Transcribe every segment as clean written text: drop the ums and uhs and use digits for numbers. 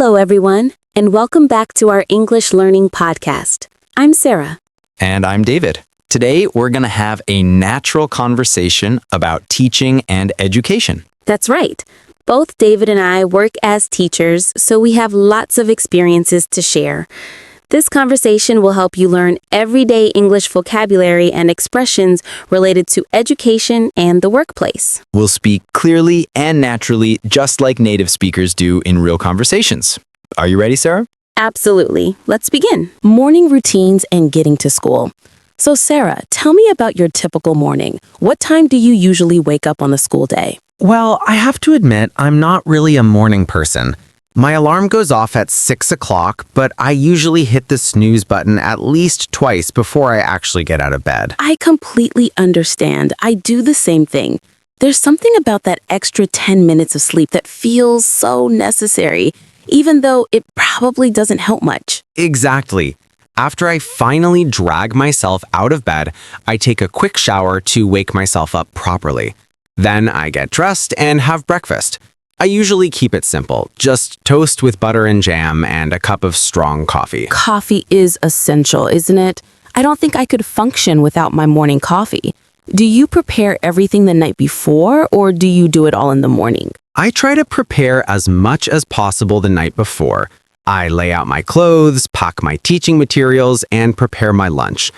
Hello, everyone, and welcome back to our English Learning Podcast. I'm Sarah. And I'm David. Today, we're going to have a natural conversation about teaching and education. That's right. Both David and I work as teachers, so we have lots of experiences to share. This conversation will help you learn everyday English vocabulary and expressions related to education and the workplace. We'll speak clearly and naturally, just like native speakers do in real conversations. Are you ready, Sarah? Absolutely. Let's begin. Morning routines and getting to school. So Sarah, tell me about your typical morning. What time do you usually wake up on the school day? Well, I have to admit, I'm not really a morning person. My alarm goes off at 6 o'clock, but I usually hit the snooze button at least twice before I actually get out of bed. I completely understand. I do the same thing. There's something about that extra 10 minutes of sleep that feels so necessary, even though it probably doesn't help much. Exactly. After I finally drag myself out of bed, I take a quick shower to wake myself up properly. Then I get dressed and have breakfast. I usually keep it simple, just toast with butter and jam and a cup of strong coffee. Coffee is essential, isn't it? I don't think I could function without my morning coffee. Do you prepare everything the night before, or do you do it all in the morning? I try to prepare as much as possible the night before. I lay out my clothes, pack my teaching materials, and prepare my lunch.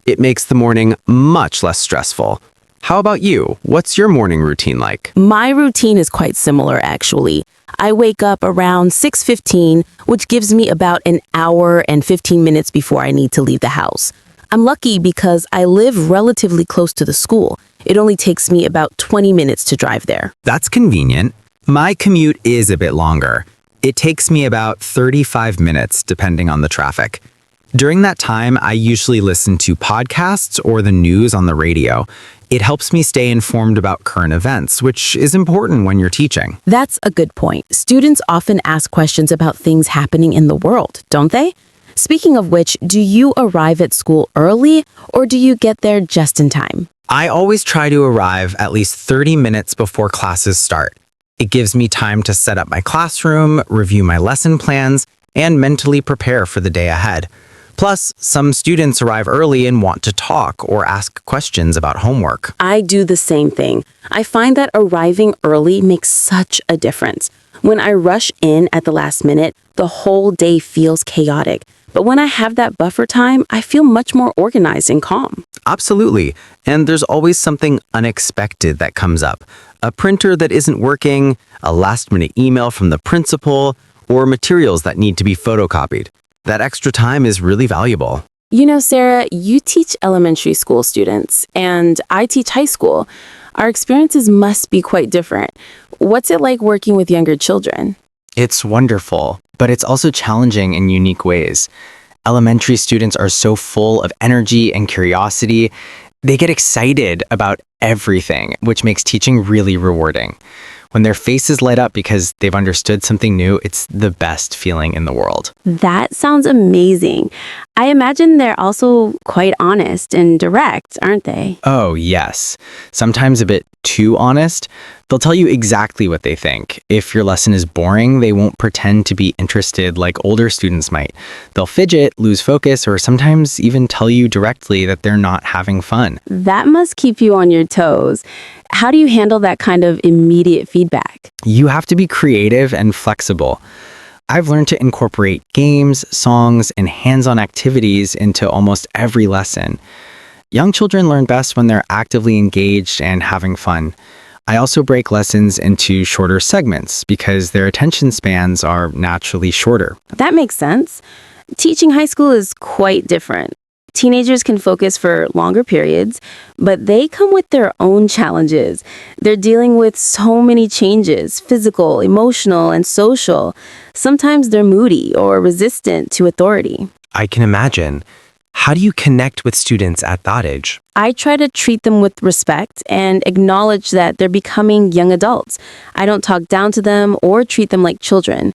It makes the morning much less stressful. How about you? What's your morning routine like? My routine is quite similar, actually. I wake up around 6:15, which gives me about an hour and 15 minutes before I need to leave the house. I'm lucky because I live relatively close to the school. It only takes me about 20 minutes to drive there. That's convenient. My commute is a bit longer. It takes me about 35 minutes, depending on the traffic. During that time, I usually listen to podcasts or the news on the radio. It helps me stay informed about current events, which is important when you're teaching. That's a good point. Students often ask questions about things happening in the world, don't they? Speaking of which, do you arrive at school early or do you get there just in time? I always try to arrive at least 30 minutes before classes start. It gives me time to set up my classroom, review my lesson plans, and mentally prepare for the day ahead. Plus, some students arrive early and want to talk or ask questions about homework. I do the same thing. I find that arriving early makes such a difference. When I rush in at the last minute, the whole day feels chaotic. But when I have that buffer time, I feel much more organized and calm. Absolutely. And there's always something unexpected that comes up. A printer that isn't working, a last-minute email from the principal, or materials that need to be photocopied. That extra time is really valuable. You know, Sarah, you teach elementary school students, and I teach high school. Our experiences must be quite different. What's it like working with younger children? It's wonderful, but it's also challenging in unique ways. Elementary students are so full of energy and curiosity. They get excited about everything, which makes teaching really rewarding. When their faces light up because they've understood something new, it's the best feeling in the world. That sounds amazing. I imagine they're also quite honest and direct, aren't they? Oh, yes. Sometimes a bit too honest. They'll tell you exactly what they think. If your lesson is boring, they won't pretend to be interested like older students might. They'll fidget, lose focus, or sometimes even tell you directly that they're not having fun. That must keep you on your toes. How do you handle that kind of immediate feedback? You have to be creative and flexible. I've learned to incorporate games, songs, and hands-on activities into almost every lesson. Young children learn best when they're actively engaged and having fun. I also break lessons into shorter segments because their attention spans are naturally shorter. That makes sense. Teaching high school is quite different. Teenagers can focus for longer periods, but they come with their own challenges. They're dealing with so many changes, physical, emotional, and social. Sometimes they're moody or resistant to authority. I can imagine. How do you connect with students at that age? I try to treat them with respect and acknowledge that they're becoming young adults. I don't talk down to them or treat them like children.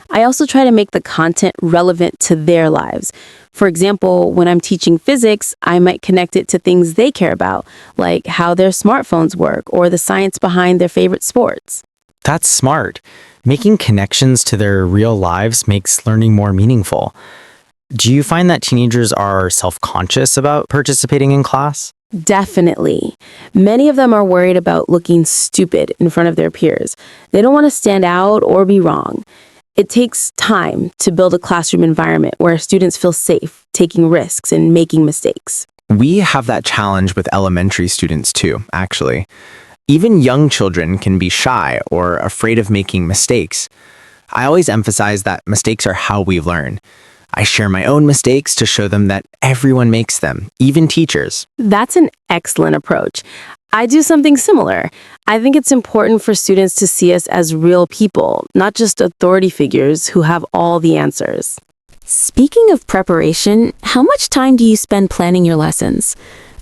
I also try to make the content relevant to their lives. For example, when I'm teaching physics, I might connect it to things they care about, like how their smartphones work or the science behind their favorite sports. That's smart. Making connections to their real lives makes learning more meaningful. Do you find that teenagers are self-conscious about participating in class? Definitely. Many of them are worried about looking stupid in front of their peers. They don't want to stand out or be wrong. It takes time to build a classroom environment where students feel safe taking risks and making mistakes. We have that challenge with elementary students too, actually. Even young children can be shy or afraid of making mistakes. I always emphasize that mistakes are how we learn. I share my own mistakes to show them that everyone makes them, even teachers. That's an excellent approach. I do something similar. I think it's important for students to see us as real people, not just authority figures who have all the answers. Speaking of preparation, how much time do you spend planning your lessons?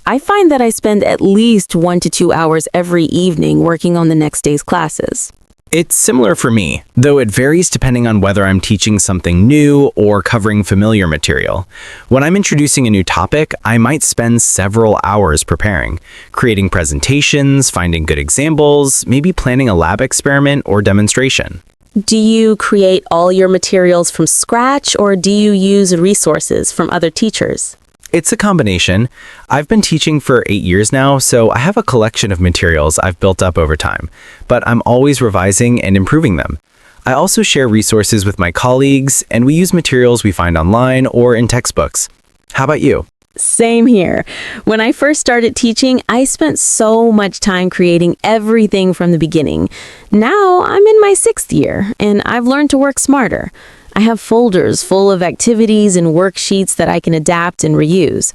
I find that I spend at least 1 to 2 hours every evening working on the next day's classes. It's similar for me, though it varies depending on whether I'm teaching something new or covering familiar material. When I'm introducing a new topic, I might spend several hours preparing, creating presentations, finding good examples, maybe planning a lab experiment or demonstration. Do you create all your materials from scratch or do you use resources from other teachers? It's a combination. I've been teaching for 8 years now, so I have a collection of materials I've built up over time, but I'm always revising and improving them. I also share resources with my colleagues, and we use materials we find online or in textbooks. How about you? Same here. When I first started teaching, I spent so much time creating everything from the beginning. Now I'm in my 6th year, and I've learned to work smarter. I have folders full of activities and worksheets that I can adapt and reuse.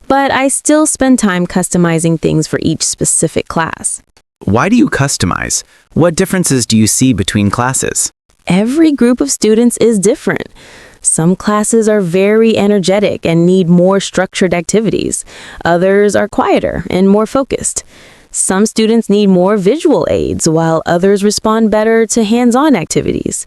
But I still spend time customizing things for each specific class. Why do you customize? What differences do you see between classes? Every group of students is different. Some classes are very energetic and need more structured activities. Others are quieter and more focused. Some students need more visual aids, while others respond better to hands-on activities.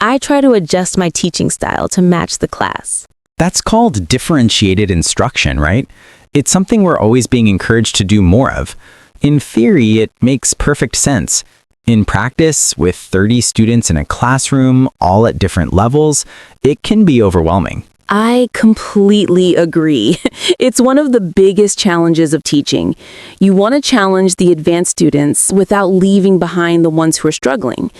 I try to adjust my teaching style to match the class. That's called differentiated instruction, right? It's something we're always being encouraged to do more of. In theory, it makes perfect sense. In practice, with 30 students in a classroom, all at different levels, it can be overwhelming. I completely agree. It's one of the biggest challenges of teaching. You want to challenge the advanced students without leaving behind the ones who are struggling.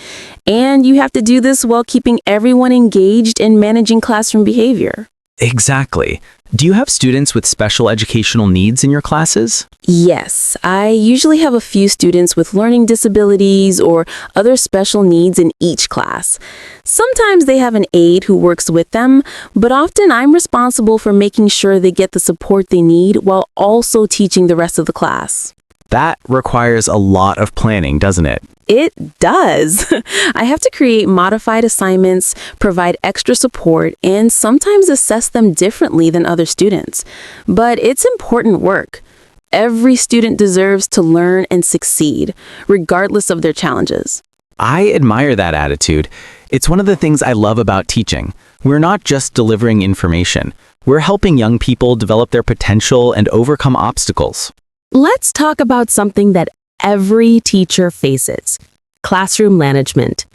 And you have to do this while keeping everyone engaged and managing classroom behavior. Exactly. Do you have students with special educational needs in your classes? Yes, I usually have a few students with learning disabilities or other special needs in each class. Sometimes they have an aide who works with them, but often I'm responsible for making sure they get the support they need while also teaching the rest of the class. That requires a lot of planning, doesn't it? It does. I have to create modified assignments, provide extra support, and sometimes assess them differently than other students. But it's important work. Every student deserves to learn and succeed, regardless of their challenges. I admire that attitude. It's one of the things I love about teaching. We're not just delivering information. We're helping young people develop their potential and overcome obstacles. Let's talk about something that every teacher faces: classroom management.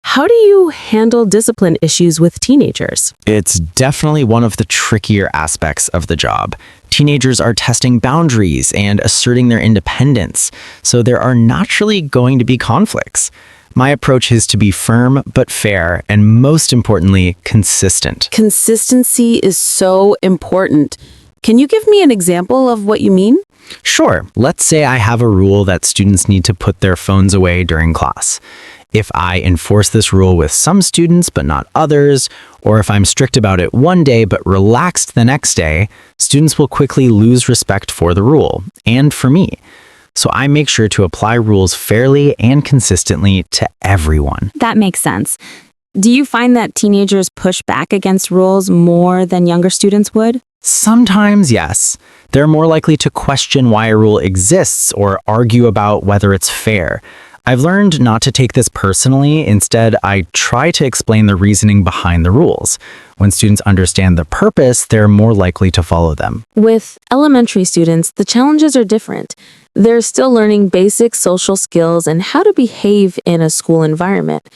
How do you handle discipline issues with teenagers? It's definitely one of the trickier aspects of the job. Teenagers are testing boundaries and asserting their independence, so there are naturally going to be conflicts. My approach is to be firm but fair, and most importantly, consistent. Consistency is so important. Can you give me an example of what you mean? Sure, let's say I have a rule that students need to put their phones away during class. If I enforce this rule with some students but not others, or if I'm strict about it one day but relaxed the next day, students will quickly lose respect for the rule and for me. So I make sure to apply rules fairly and consistently to everyone. That makes sense. Do you find that teenagers push back against rules more than younger students would? Sometimes, yes. They're more likely to question why a rule exists or argue about whether it's fair. I've learned not to take this personally. Instead, I try to explain the reasoning behind the rules. When students understand the purpose, they're more likely to follow them. With elementary students, the challenges are different. They're still learning basic social skills and how to behave in a school environment.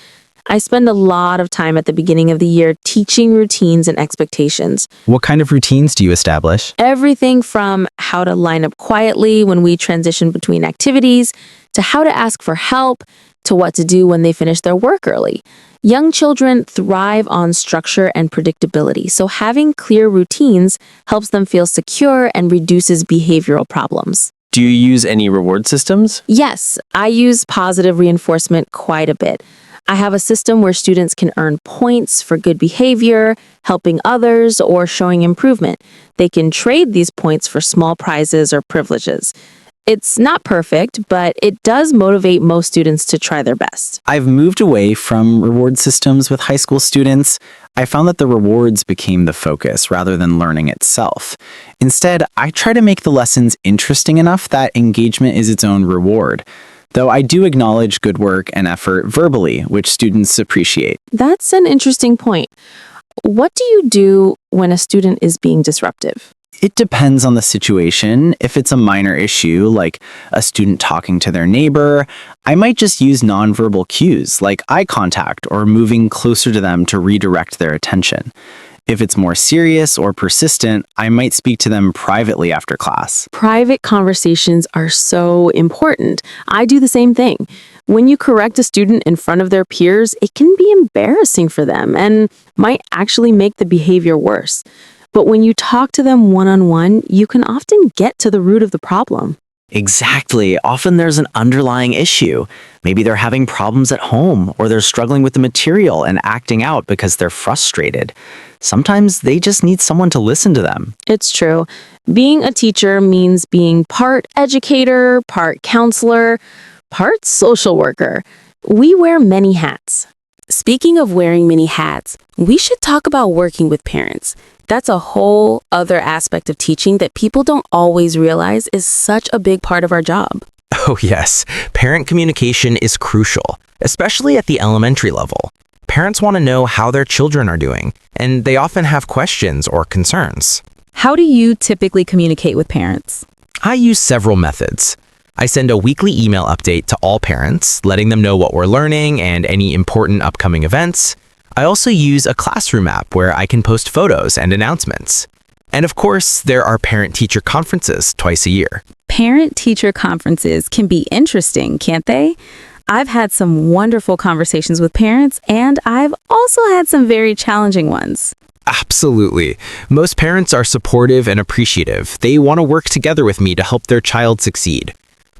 I spend a lot of time at the beginning of the year teaching routines and expectations. What kind of routines do you establish? Everything from how to line up quietly when we transition between activities, to how to ask for help, to what to do when they finish their work early. Young children thrive on structure and predictability, so having clear routines helps them feel secure and reduces behavioral problems. Do you use any reward systems? Yes, I use positive reinforcement quite a bit. I have a system where students can earn points for good behavior, helping others, or showing improvement. They can trade these points for small prizes or privileges. It's not perfect, but it does motivate most students to try their best. I've moved away from reward systems with high school students. I found that the rewards became the focus rather than learning itself. Instead, I try to make the lessons interesting enough that engagement is its own reward. Though I do acknowledge good work and effort verbally, which students appreciate. That's an interesting point. What do you do when a student is being disruptive? It depends on the situation. If it's a minor issue, like a student talking to their neighbor, I might just use nonverbal cues like eye contact or moving closer to them to redirect their attention. If it's more serious or persistent, I might speak to them privately after class. Private conversations are so important. I do the same thing. When you correct a student in front of their peers, it can be embarrassing for them and might actually make the behavior worse. But when you talk to them one-on-one, you can often get to the root of the problem. Exactly. Often there's an underlying issue. Maybe they're having problems at home, or they're struggling with the material and acting out because they're frustrated. Sometimes they just need someone to listen to them. It's true. Being a teacher means being part educator, part counselor, part social worker. We wear many hats. Speaking of wearing many hats, we should talk about working with parents. That's a whole other aspect of teaching that people don't always realize is such a big part of our job. Oh yes, parent communication is crucial, especially at the elementary level. Parents want to know how their children are doing, and they often have questions or concerns. How do you typically communicate with parents? I use several methods. I send a weekly email update to all parents, letting them know what we're learning and any important upcoming events. I also use a classroom app where I can post photos and announcements. And of course, there are parent-teacher conferences twice a year. Parent-teacher conferences can be interesting, can't they? I've had some wonderful conversations with parents, and I've also had some very challenging ones. Absolutely. Most parents are supportive and appreciative. They want to work together with me to help their child succeed.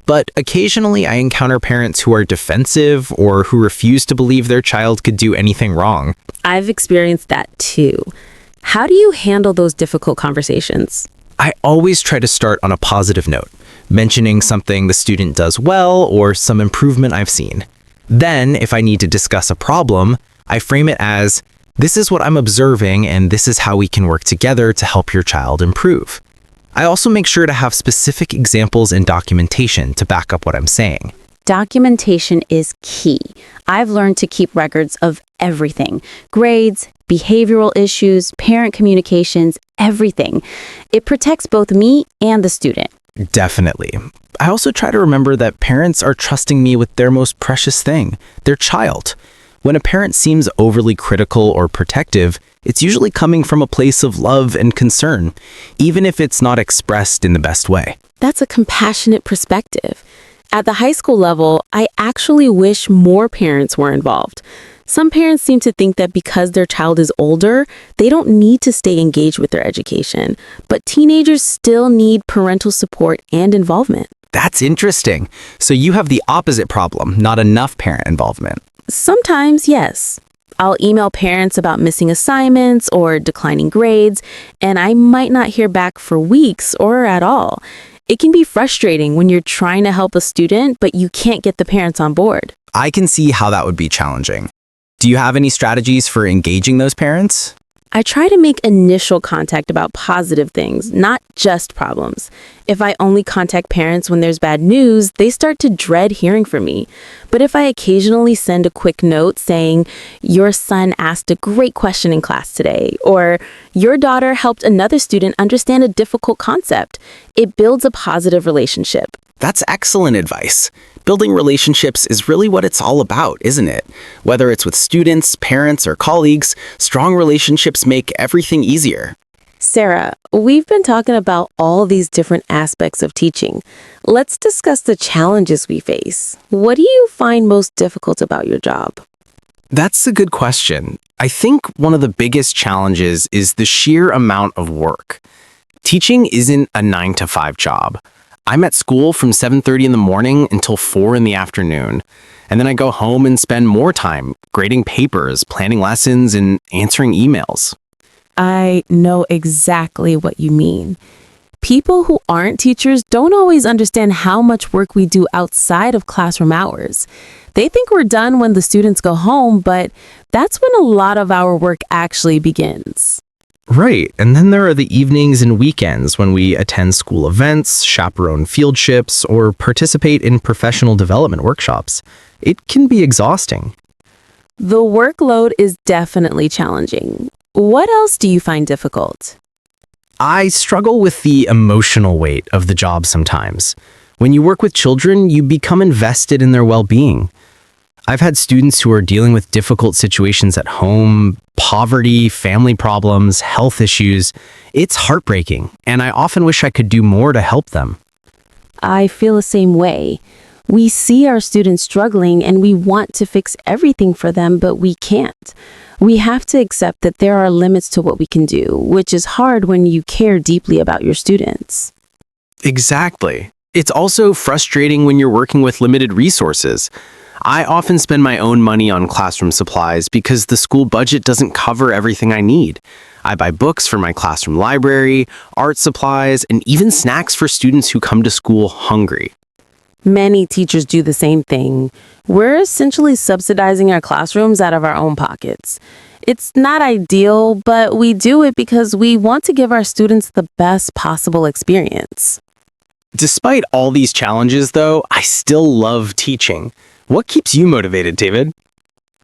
But occasionally I encounter parents who are defensive or who refuse to believe their child could do anything wrong. I've experienced that too. How do you handle those difficult conversations? I always try to start on a positive note, mentioning something the student does well or some improvement I've seen. Then, if I need to discuss a problem, I frame it as, this is what I'm observing and this is how we can work together to help your child improve. I also make sure to have specific examples and documentation to back up what I'm saying. Documentation is key. I've learned to keep records of everything: grades, behavioral issues, parent communications, everything. It protects both me and the student. Definitely. I also try to remember that parents are trusting me with their most precious thing, their child. When a parent seems overly critical or protective, it's usually coming from a place of love and concern, even if it's not expressed in the best way. That's a compassionate perspective. At the high school level, I actually wish more parents were involved. Some parents seem to think that because their child is older, they don't need to stay engaged with their education. But teenagers still need parental support and involvement. That's interesting. So you have the opposite problem, not enough parent involvement. Sometimes, yes. I'll email parents about missing assignments or declining grades, and I might not hear back for weeks or at all. It can be frustrating when you're trying to help a student, but you can't get the parents on board. I can see how that would be challenging. Do you have any strategies for engaging those parents? I try to make initial contact about positive things, not just problems. If I only contact parents when there's bad news, they start to dread hearing from me. But if I occasionally send a quick note saying, your son asked a great question in class today, or your daughter helped another student understand a difficult concept, it builds a positive relationship. That's excellent advice. Building relationships is really what it's all about, isn't it? Whether it's with students, parents, or colleagues, strong relationships make everything easier. Sarah, we've been talking about all these different aspects of teaching. Let's discuss the challenges we face. What do you find most difficult about your job? That's a good question. I think one of the biggest challenges is the sheer amount of work. Teaching isn't a 9-to-5 job. I'm at school from 7:30 in the morning until 4 in the afternoon. And then I go home and spend more time grading papers, planning lessons, and answering emails. I know exactly what you mean. People who aren't teachers don't always understand how much work we do outside of classroom hours. They think we're done when the students go home, but that's when a lot of our work actually begins. Right, and then there are the evenings and weekends when we attend school events, chaperone field trips, or participate in professional development workshops. It can be exhausting. The workload is definitely challenging. What else do you find difficult? I struggle with the emotional weight of the job sometimes. When you work with children, you become invested in their well-being. I've had students who are dealing with difficult situations at home, poverty, family problems, health issues. It's heartbreaking, and I often wish I could do more to help them. I feel the same way. We see our students struggling and we want to fix everything for them, but we can't. We have to accept that there are limits to what we can do, which is hard when you care deeply about your students. Exactly. It's also frustrating when you're working with limited resources. I often spend my own money on classroom supplies because the school budget doesn't cover everything I need. I buy books for my classroom library, art supplies, and even snacks for students who come to school hungry. Many teachers do the same thing. We're essentially subsidizing our classrooms out of our own pockets. It's not ideal, but we do it because we want to give our students the best possible experience. Despite all these challenges, though, I still love teaching. What keeps you motivated, David?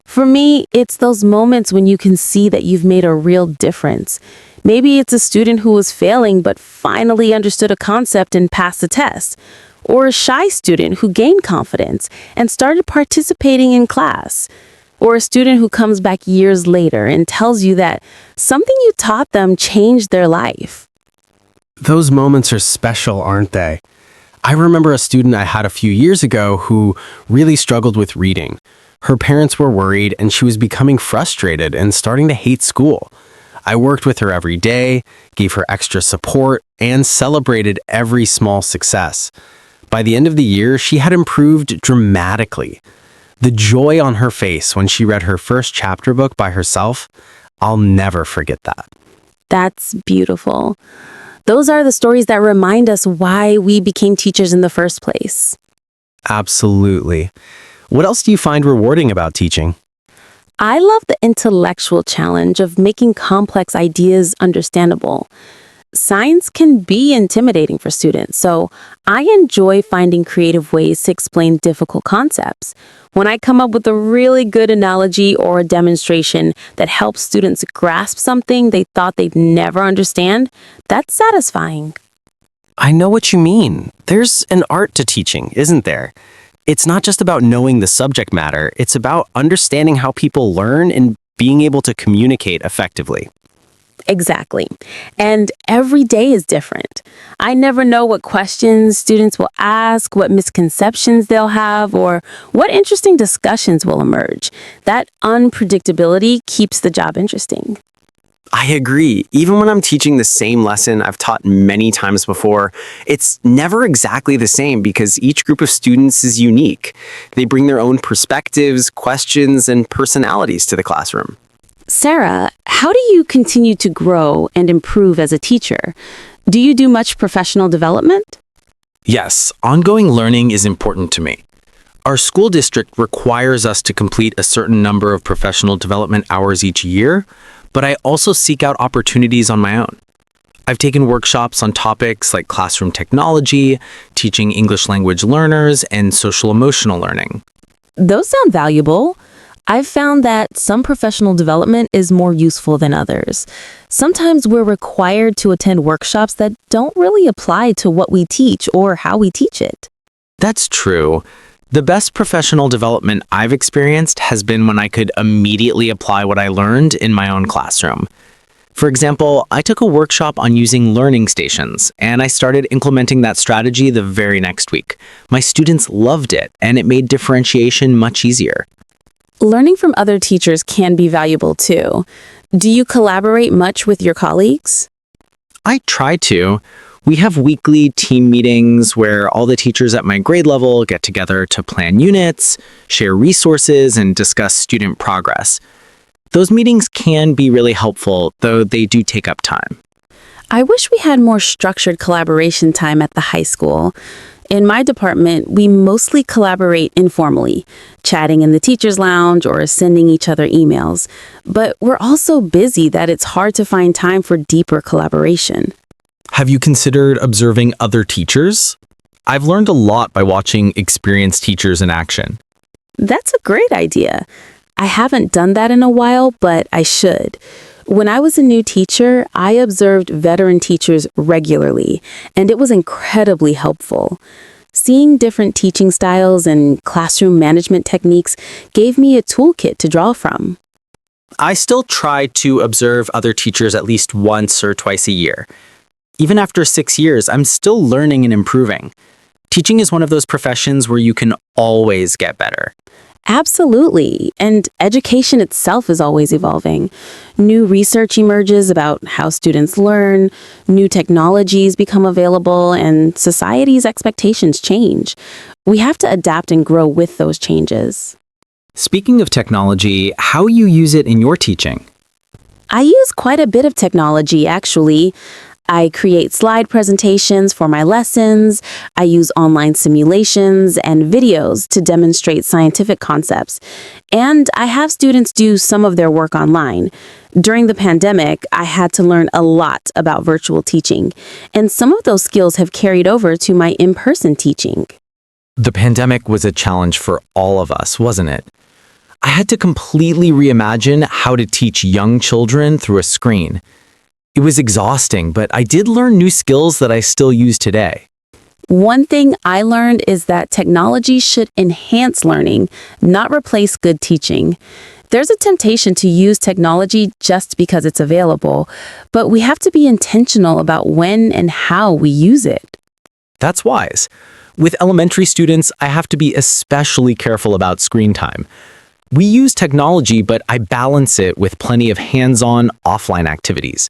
For me, it's those moments when you can see that you've made a real difference. Maybe it's a student who was failing but finally understood a concept and passed the test. Or a shy student who gained confidence and started participating in class. Or a student who comes back years later and tells you that something you taught them changed their life. Those moments are special, aren't they? I remember a student I had a few years ago who really struggled with reading. Her parents were worried and she was becoming frustrated and starting to hate school. I worked with her every day, gave her extra support, and celebrated every small success. By the end of the year, she had improved dramatically. The joy on her face when she read her first chapter book by herself, I'll never forget that. That's beautiful. Those are the stories that remind us why we became teachers in the first place. Absolutely. What else do you find rewarding about teaching? I love the intellectual challenge of making complex ideas understandable. Science can be intimidating for students, so I enjoy finding creative ways to explain difficult concepts. When I come up with a really good analogy or a demonstration that helps students grasp something they thought they'd never understand, that's satisfying. I know what you mean. There's an art to teaching, isn't there? It's not just about knowing the subject matter, it's about understanding how people learn and being able to communicate effectively. Exactly. And every day is different. I never know what questions students will ask, what misconceptions they'll have, or what interesting discussions will emerge. That unpredictability keeps the job interesting. I agree. Even when I'm teaching the same lesson I've taught many times before, it's never exactly the same because each group of students is unique. They bring their own perspectives, questions, and personalities to the classroom. Sarah, how do you continue to grow and improve as a teacher? Do you do much professional development? Yes, ongoing learning is important to me. Our school district requires us to complete a certain number of professional development hours each year, but I also seek out opportunities on my own. I've taken workshops on topics like classroom technology, teaching English language learners, and social emotional learning. Those sound valuable. I've found that some professional development is more useful than others. Sometimes we're required to attend workshops that don't really apply to what we teach or how we teach it. That's true. The best professional development I've experienced has been when I could immediately apply what I learned in my own classroom. For example, I took a workshop on using learning stations, and I started implementing that strategy the very next week. My students loved it, and it made differentiation much easier. Learning from other teachers can be valuable too. Do you collaborate much with your colleagues? I try to. We have weekly team meetings where all the teachers at my grade level get together to plan units, share resources, and discuss student progress. Those meetings can be really helpful, though they do take up time. I wish we had more structured collaboration time at the high school. In my department, we mostly collaborate informally, chatting in the teacher's lounge or sending each other emails. But we're all so busy that it's hard to find time for deeper collaboration. Have you considered observing other teachers? I've learned a lot by watching experienced teachers in action. That's a great idea. I haven't done that in a while, but I should. When I was a new teacher, I observed veteran teachers regularly, and it was incredibly helpful. Seeing different teaching styles and classroom management techniques gave me a toolkit to draw from. I still try to observe other teachers at least once or twice a year. Even after 6 years, I'm still learning and improving. Teaching is one of those professions where you can always get better. Absolutely. And education itself is always evolving. New research emerges about how students learn, new technologies become available, and society's expectations change. We have to adapt and grow with those changes. Speaking of technology, how you use it in your teaching? I use quite a bit of technology, actually. I create slide presentations for my lessons. I use online simulations and videos to demonstrate scientific concepts. And I have students do some of their work online. During the pandemic, I had to learn a lot about virtual teaching, and some of those skills have carried over to my in-person teaching. The pandemic was a challenge for all of us, wasn't it? I had to completely reimagine how to teach young children through a screen. It was exhausting, but I did learn new skills that I still use today. One thing I learned is that technology should enhance learning, not replace good teaching. There's a temptation to use technology just because it's available, but we have to be intentional about when and how we use it. That's wise. With elementary students, I have to be especially careful about screen time. We use technology, but I balance it with plenty of hands-on, offline activities.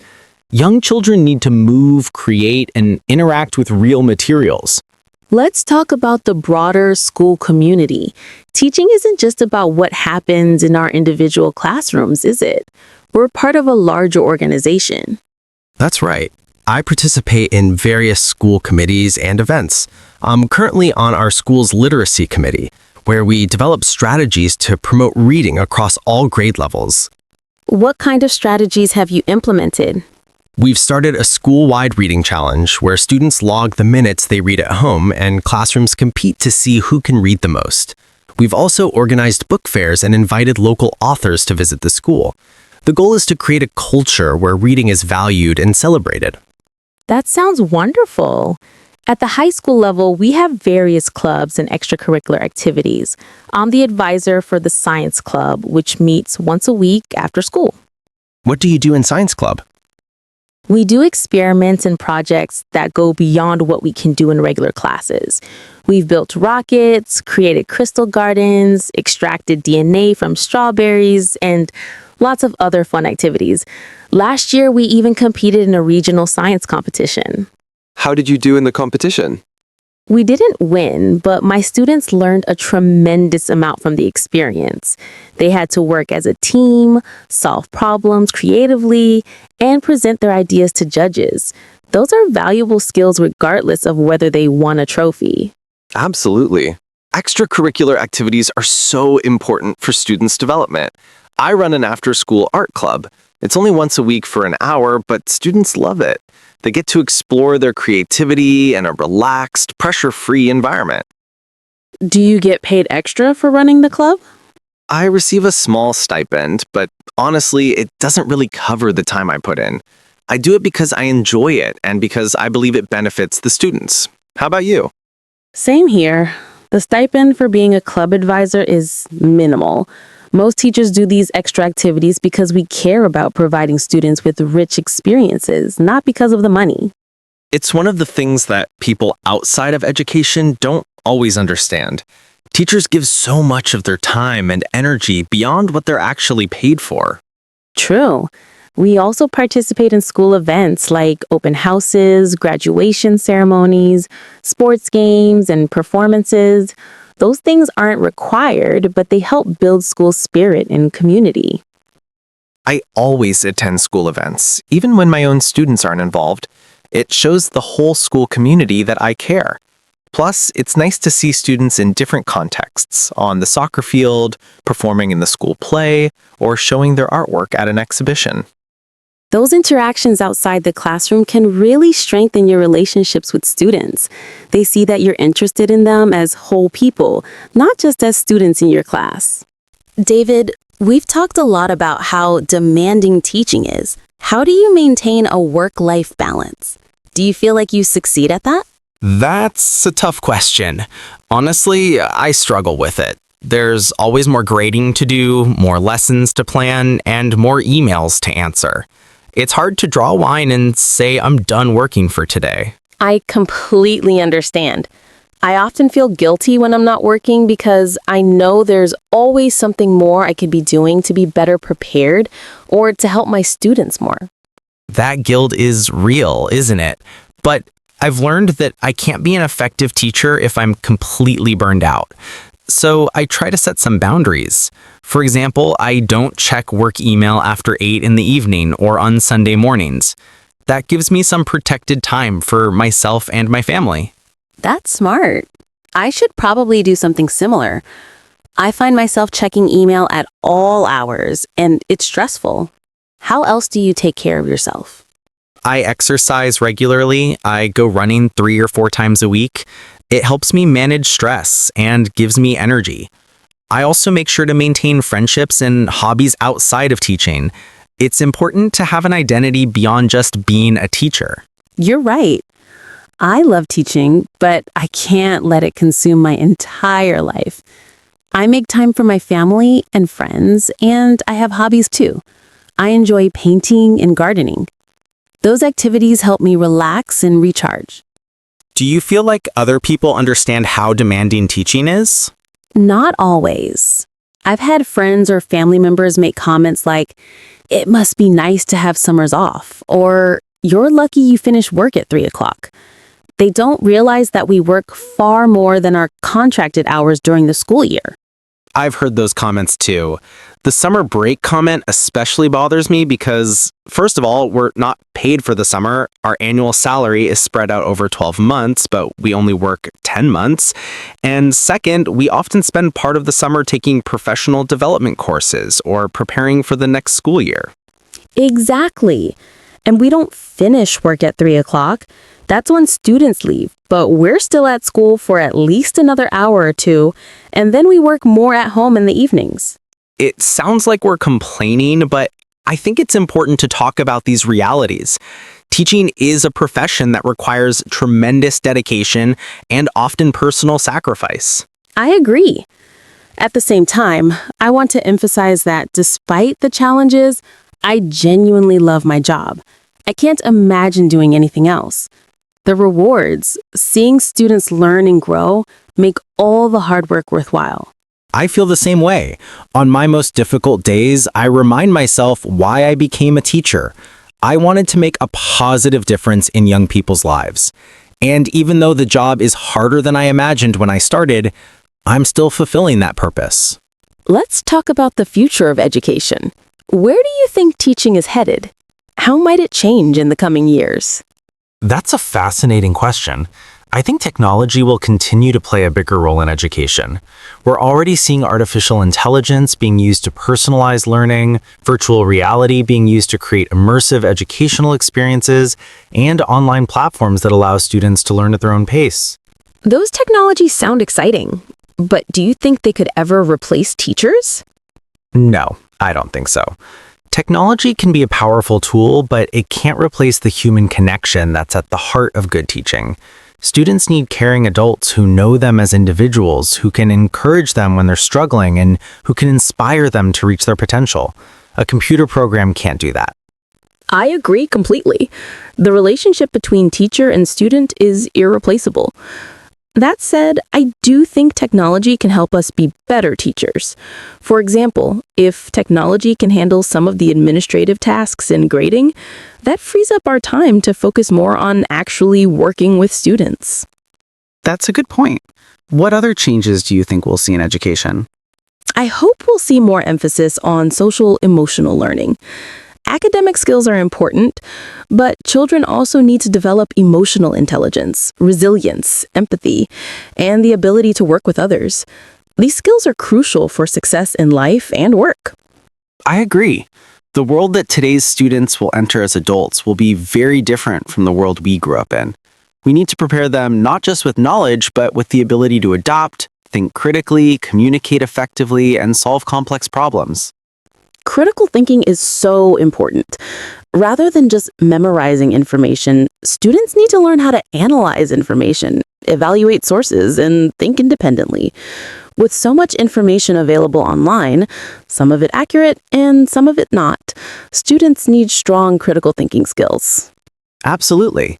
Young children need to move, create, and interact with real materials. Let's talk about the broader school community. Teaching isn't just about what happens in our individual classrooms, is it? We're part of a larger organization. That's right. I participate in various school committees and events. I'm currently on our school's literacy committee, where we develop strategies to promote reading across all grade levels. What kind of strategies have you implemented? We've started a school-wide reading challenge where students log the minutes they read at home and classrooms compete to see who can read the most. We've also organized book fairs and invited local authors to visit the school. The goal is to create a culture where reading is valued and celebrated. That sounds wonderful. At the high school level, we have various clubs and extracurricular activities. I'm the advisor for the science club, which meets once a week after school. What do you do in science club? We do experiments and projects that go beyond what we can do in regular classes. We've built rockets, created crystal gardens, extracted DNA from strawberries, and lots of other fun activities. Last year, we even competed in a regional science competition. How did you do in the competition? We didn't win, but my students learned a tremendous amount from the experience. They had to work as a team, solve problems creatively, and present their ideas to judges. Those are valuable skills regardless of whether they won a trophy. Absolutely. Extracurricular activities are so important for students' development. I run an after-school art club. It's only once a week for an hour, but students love it. They get to explore their creativity in a relaxed, pressure-free environment. Do you get paid extra for running the club? I receive a small stipend, but honestly, it doesn't really cover the time I put in. I do it because I enjoy it and because I believe it benefits the students. How about you? Same here. The stipend for being a club advisor is minimal. Most teachers do these extra activities because we care about providing students with rich experiences, not because of the money. It's one of the things that people outside of education don't always understand. Teachers give so much of their time and energy beyond what they're actually paid for. True. We also participate in school events like open houses, graduation ceremonies, sports games, and performances. Those things aren't required, but they help build school spirit and community. I always attend school events, even when my own students aren't involved. It shows the whole school community that I care. Plus, it's nice to see students in different contexts, on the soccer field, performing in the school play, or showing their artwork at an exhibition. Those interactions outside the classroom can really strengthen your relationships with students. They see that you're interested in them as whole people, not just as students in your class. David, we've talked a lot about how demanding teaching is. How do you maintain a work-life balance? Do you feel like you succeed at that? That's a tough question. Honestly, I struggle with it. There's always more grading to do, more lessons to plan, and more emails to answer. It's hard to draw a line and say I'm done working for today. I completely understand. I often feel guilty when I'm not working because I know there's always something more I could be doing to be better prepared or to help my students more. That guilt is real, isn't it? But I've learned that I can't be an effective teacher if I'm completely burned out. So I try to set some boundaries. For example, I don't check work email after 8 in the evening or on Sunday mornings. That gives me some protected time for myself and my family. That's smart. I should probably do something similar. I find myself checking email at all hours, and it's stressful. How else do you take care of yourself? I exercise regularly. I go running 3 or 4 times a week. It helps me manage stress and gives me energy. I also make sure to maintain friendships and hobbies outside of teaching. It's important to have an identity beyond just being a teacher. You're right. I love teaching, but I can't let it consume my entire life. I make time for my family and friends, and I have hobbies too. I enjoy painting and gardening. Those activities help me relax and recharge. Do you feel like other people understand how demanding teaching is? Not always. I've had friends or family members make comments like, "It must be nice to have summers off," or "You're lucky you finish work at 3 o'clock." They don't realize that we work far more than our contracted hours during the school year. I've heard those comments too. The summer break comment especially bothers me because, first of all, we're not paid for the summer. Our annual salary is spread out over 12 months, but we only work 10 months. And second, we often spend part of the summer taking professional development courses or preparing for the next school year. Exactly. And we don't finish work at 3 o'clock. That's when students leave, but we're still at school for at least another hour or two, and then we work more at home in the evenings. It sounds like we're complaining, but I think it's important to talk about these realities. Teaching is a profession that requires tremendous dedication and often personal sacrifice. I agree. At the same time, I want to emphasize that despite the challenges, I genuinely love my job. I can't imagine doing anything else. The rewards, seeing students learn and grow, make all the hard work worthwhile. I feel the same way. On my most difficult days, I remind myself why I became a teacher. I wanted to make a positive difference in young people's lives. And even though the job is harder than I imagined when I started, I'm still fulfilling that purpose. Let's talk about the future of education. Where do you think teaching is headed? How might it change in the coming years? That's a fascinating question. I think technology will continue to play a bigger role in education. We're already seeing artificial intelligence being used to personalize learning, virtual reality being used to create immersive educational experiences, and online platforms that allow students to learn at their own pace. Those technologies sound exciting, but do you think they could ever replace teachers? No, I don't think so. Technology can be a powerful tool, but it can't replace the human connection that's at the heart of good teaching. Students need caring adults who know them as individuals, who can encourage them when they're struggling, and who can inspire them to reach their potential. A computer program can't do that. I agree completely. The relationship between teacher and student is irreplaceable. That said, I do think technology can help us be better teachers. For example, if technology can handle some of the administrative tasks in grading, that frees up our time to focus more on actually working with students. That's a good point. What other changes do you think we'll see in education? I hope we'll see more emphasis on social emotional learning. Academic skills are important, but children also need to develop emotional intelligence, resilience, empathy, and the ability to work with others. These skills are crucial for success in life and work. I agree. The world that today's students will enter as adults will be very different from the world we grew up in. We need to prepare them not just with knowledge, but with the ability to adapt, think critically, communicate effectively, and solve complex problems. Critical thinking is so important. Rather than just memorizing information, students need to learn how to analyze information, evaluate sources, and think independently. With so much information available online, some of it accurate and some of it not, students need strong critical thinking skills. Absolutely.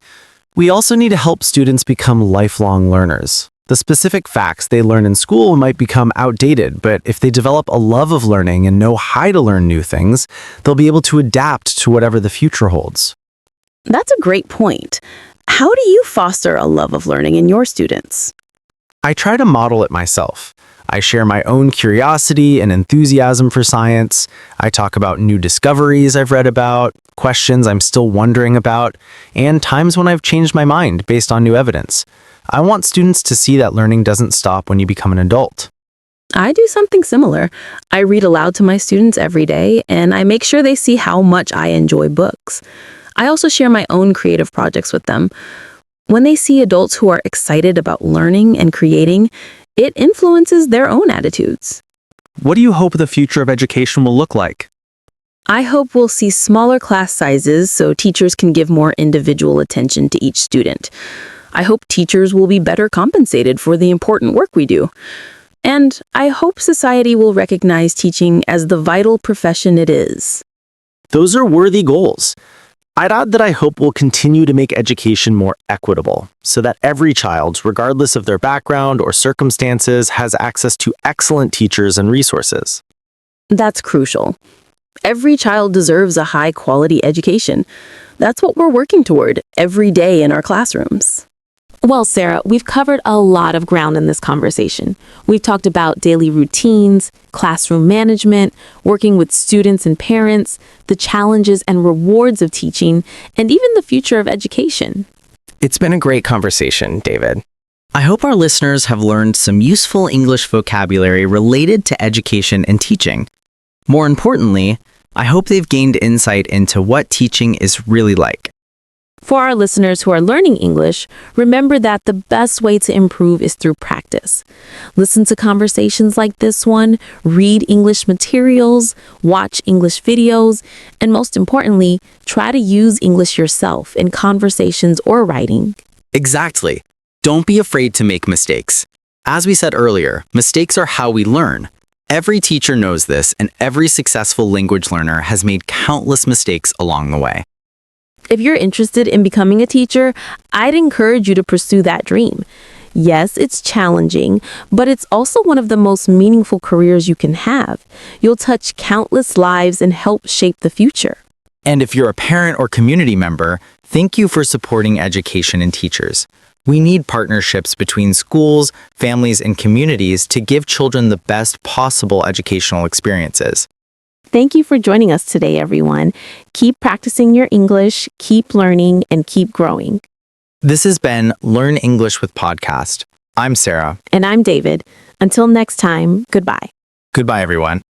We also need to help students become lifelong learners. The specific facts they learn in school might become outdated, but if they develop a love of learning and know how to learn new things, they'll be able to adapt to whatever the future holds. That's a great point. How do you foster a love of learning in your students? I try to model it myself. I share my own curiosity and enthusiasm for science. I talk about new discoveries I've read about, questions I'm still wondering about, and times when I've changed my mind based on new evidence. I want students to see that learning doesn't stop when you become an adult. I do something similar. I read aloud to my students every day, and I make sure they see how much I enjoy books. I also share my own creative projects with them. When they see adults who are excited about learning and creating, it influences their own attitudes. What do you hope the future of education will look like? I hope we'll see smaller class sizes so teachers can give more individual attention to each student. I hope teachers will be better compensated for the important work we do. And I hope society will recognize teaching as the vital profession it is. Those are worthy goals. I'd add that I hope we'll continue to make education more equitable, so that every child, regardless of their background or circumstances, has access to excellent teachers and resources. That's crucial. Every child deserves a high-quality education. That's what we're working toward every day in our classrooms. Well, Sarah, we've covered a lot of ground in this conversation. We've talked about daily routines, classroom management, working with students and parents, the challenges and rewards of teaching, and even the future of education. It's been a great conversation, David. I hope our listeners have learned some useful English vocabulary related to education and teaching. More importantly, I hope they've gained insight into what teaching is really like. For our listeners who are learning English, remember that the best way to improve is through practice. Listen to conversations like this one, read English materials, watch English videos, and most importantly, try to use English yourself in conversations or writing. Exactly. Don't be afraid to make mistakes. As we said earlier, mistakes are how we learn. Every teacher knows this, and every successful language learner has made countless mistakes along the way. If you're interested in becoming a teacher, I'd encourage you to pursue that dream. Yes, it's challenging, but it's also one of the most meaningful careers you can have. You'll touch countless lives and help shape the future. And if you're a parent or community member, thank you for supporting education and teachers. We need partnerships between schools, families, and communities to give children the best possible educational experiences. Thank you for joining us today, everyone. Keep practicing your English, keep learning, and keep growing. This has been Learn English with Podcast. I'm Sarah. And I'm David. Until next time, goodbye. Goodbye, everyone.